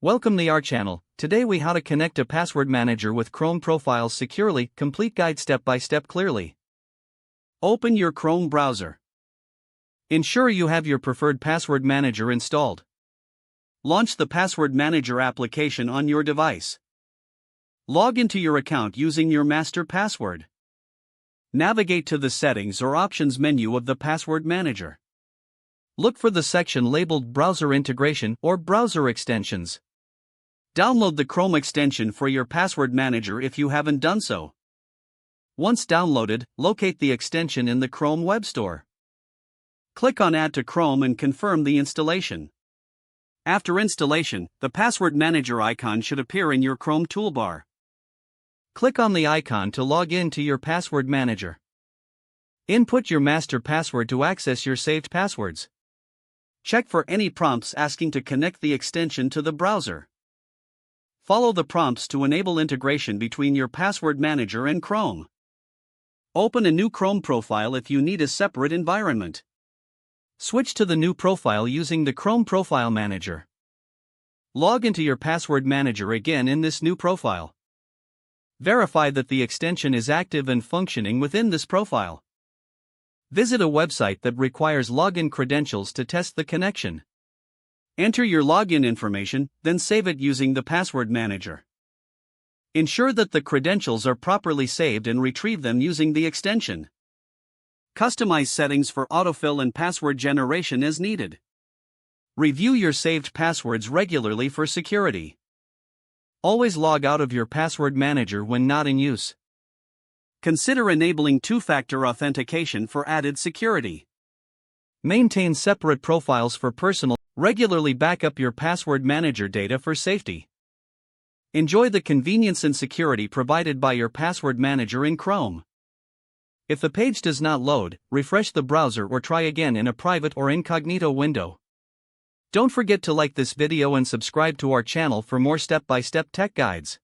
Welcome to our channel. Today we how to connect a password manager with Chrome profiles securely, complete guide step by step clearly. Open your Chrome browser. Ensure you have your preferred password manager installed. Launch the password manager application on your device. Log into your account using your master password. Navigate to the settings or options menu of the password manager. Look for the section labeled Browser Integration or Browser Extensions. Download the Chrome extension for your password manager if you haven't done so. Once downloaded, locate the extension in the Chrome Web Store. Click on Add to Chrome and confirm the installation. After installation, the password manager icon should appear in your Chrome toolbar. Click on the icon to log in to your password manager. Input your master password to access your saved passwords. Check for any prompts asking to connect the extension to the browser. Follow the prompts to enable integration between your password manager and Chrome. Open a new Chrome profile if you need a separate environment. Switch to the new profile using the Chrome Profile Manager. Log into your password manager again in this new profile. Verify that the extension is active and functioning within this profile. Visit a website that requires login credentials to test the connection. Enter your login information, then save it using the password manager. Ensure that the credentials are properly saved and retrieve them using the extension. Customize settings for autofill and password generation as needed. Review your saved passwords regularly for security. Always log out of your password manager when not in use. Consider enabling two-factor authentication for added security. Maintain separate profiles for personal. Regularly back up your password manager data for safety. Enjoy the convenience and security provided by your password manager in Chrome. If the page does not load, refresh the browser or try again in a private or incognito window. Don't forget to like this video and subscribe to our channel for more step-by-step tech guides.